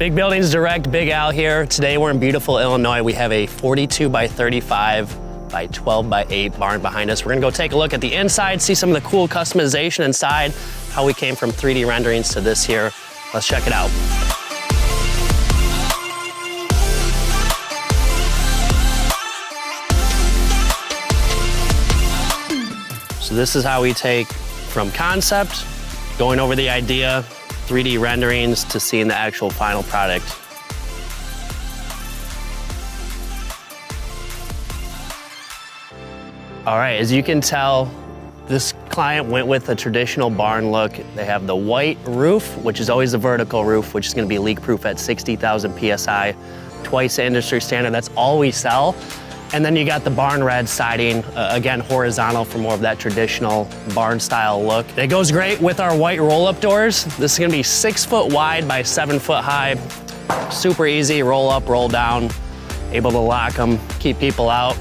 Big Buildings Direct, Big Al here. Today we're in beautiful Illinois. We have a 42 by 35 by 12 by 8 barn behind us. We're gonna go take a look at the inside, see some of the cool customization inside, how we came from 3D renderings to this here. Let's check it out. So this is how we take from concept, going over the idea, 3D renderings to seeing the actual final product. All right, as you can tell, this client went with a traditional barn look. They have the white roof, which is always a vertical roof, which is gonna be leak proof at 60,000 PSI, twice the industry standard. That's all we sell. And then you got the barn red siding, again, horizontal for more of that traditional barn style look. It goes great with our white roll-up doors. This is gonna be 6 foot wide by 7 foot high. Super easy, roll up, roll down, able to lock them, keep people out.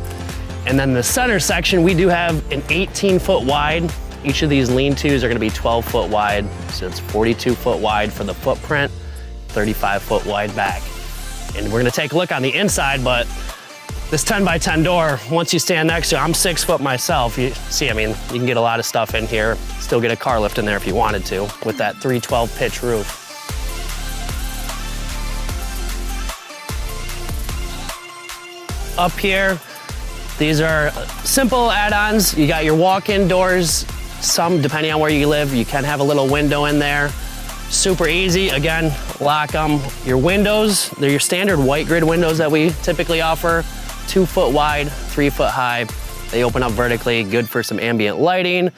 And then the center section, we do have an 18 foot wide. Each of these lean-tos are gonna be 12 foot wide. So it's 42 foot wide for the footprint, 35 foot wide back. And we're gonna take a look on the inside, but this 10 by 10 door, once you stand next to it, I'm 6 foot myself. You see, I mean, you can get a lot of stuff in here. Still get a car lift in there if you wanted to with that 312 pitch roof. Up here, these are simple add-ons. You got your walk-in doors. Some, depending on where you live, you can have a little window in there. Super easy, again, lock them. Your windows, they're your standard white grid windows that we typically offer. 2 foot wide, 3 foot high. They open up vertically, good for some ambient lighting.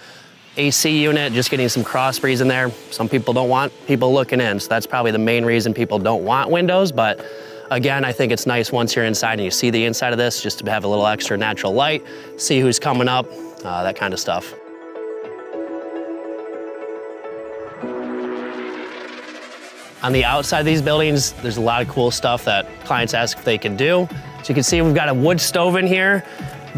AC unit, just getting some cross breeze in there. Some people don't want people looking in, so that's probably the main reason people don't want windows. But again, I think it's nice once you're inside and you see the inside of this, just to have a little extra natural light, see who's coming up, that kind of stuff. On the outside of these buildings, there's a lot of cool stuff that clients ask if they can do. So you can see we've got a wood stove in here.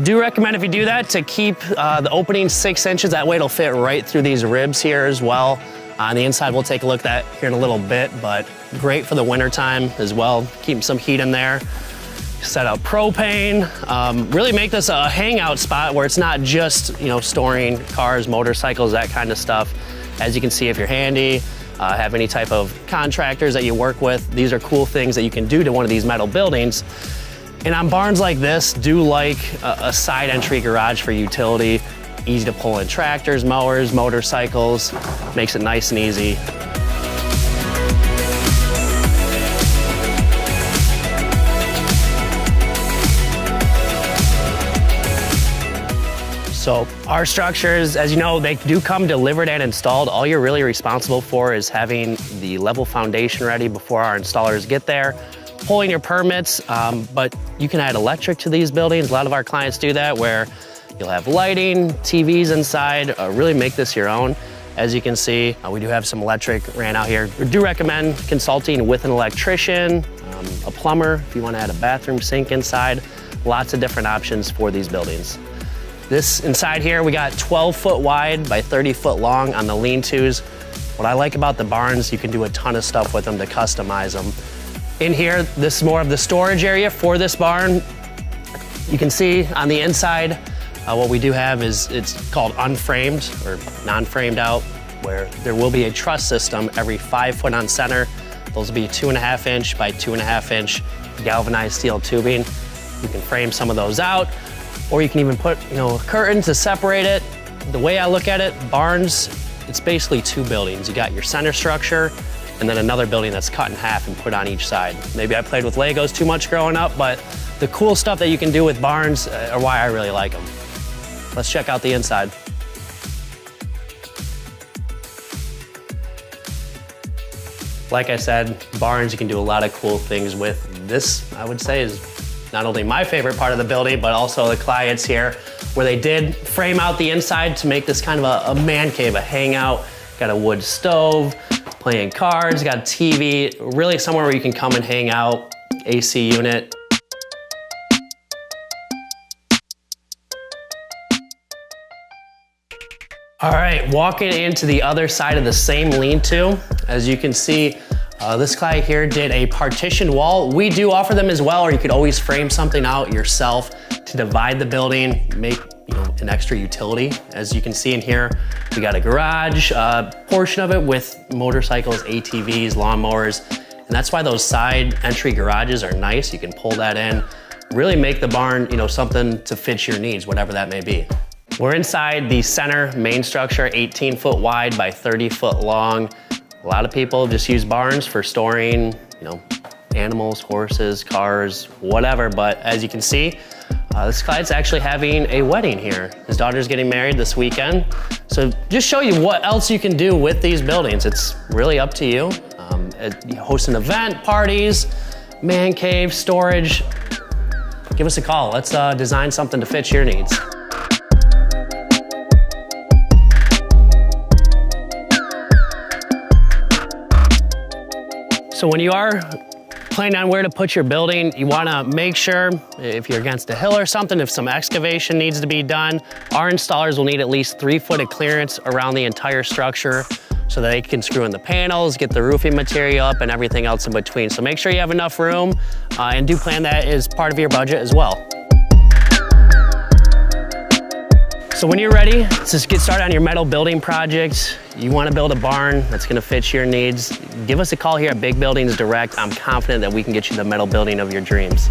Do recommend if you do that to keep the opening 6 inches. That way it'll fit right through these ribs here as well. On the inside, we'll take a look at that here in a little bit, but great for the winter time as well. Keep some heat in there. Set up propane. Really make this a hangout spot where it's not just, you know, storing cars, motorcycles, that kind of stuff. As you can see, if you're handy, have any type of contractors that you work with, these are cool things that you can do to one of these metal buildings. And on barns like this, do like a side entry garage for utility. Easy to pull in tractors, mowers, motorcycles. Makes it nice and easy. So our structures, as you know, they do come delivered and installed. All you're really responsible for is having the level foundation ready before our installers get there, pulling your permits, but you can add electric to these buildings. A lot of our clients do that, where you'll have lighting, TVs inside, really make this your own. As you can see, we do have some electric ran out here. We do recommend consulting with an electrician, a plumber, if you want to add a bathroom sink inside. Lots of different options for these buildings. This inside here, we got 12 foot wide by 30 foot long on the lean-tos. What I like about the barns, you can do a ton of stuff with them to customize them. In here, this is more of the storage area for this barn. You can see on the inside, what we do have is, it's called unframed or non-framed out, where there will be a truss system every 5 foot on center. Those will be 2.5 inch by 2.5 inch galvanized steel tubing. You can frame some of those out, or you can even put, you know, a curtain to separate it. The way I look at it, barns, it's basically 2 buildings. You got your center structure, and then another building that's cut in half and put on each side. Maybe I played with Legos too much growing up, but the cool stuff that you can do with barns are why I really like them. Let's check out the inside. Like I said, barns, you can do a lot of cool things with. This, I would say, is not only my favorite part of the building, but also the clients here, where they did frame out the inside to make this kind of a man cave, a hangout. Got a wood stove, playing cards, got a TV, really somewhere where you can come and hang out, AC unit. All right, walking into the other side of the same lean-to, as you can see, This guy here did a partition wall. We do offer them as well, or you could always frame something out yourself to divide the building, make an extra utility. As you can see in here, we got a garage portion of it with motorcycles, ATVs, lawnmowers, and that's why those side entry garages are nice. You can pull that in, really make the barn, something to fit your needs, whatever that may be. We're inside the center main structure, 18 foot wide by 30 foot long. A lot of people just use barns for storing, animals, horses, cars, whatever. But as you can see, this Clyde's actually having a wedding here. His daughter's getting married this weekend. So just show you what else you can do with these buildings. It's really up to you. Host an event, parties, man cave, storage. Give us a call. Let's design something to fit your needs. So when you are planning on where to put your building, you wanna make sure, if you're against a hill or something, if some excavation needs to be done, our installers will need at least 3 foot of clearance around the entire structure so that they can screw in the panels, get the roofing material up, and everything else in between. So make sure you have enough room and do plan that as part of your budget as well. So when you're ready to get started on your metal building project, you want to build a barn that's going to fit your needs, give us a call here at Big Buildings Direct. I'm confident that we can get you the metal building of your dreams.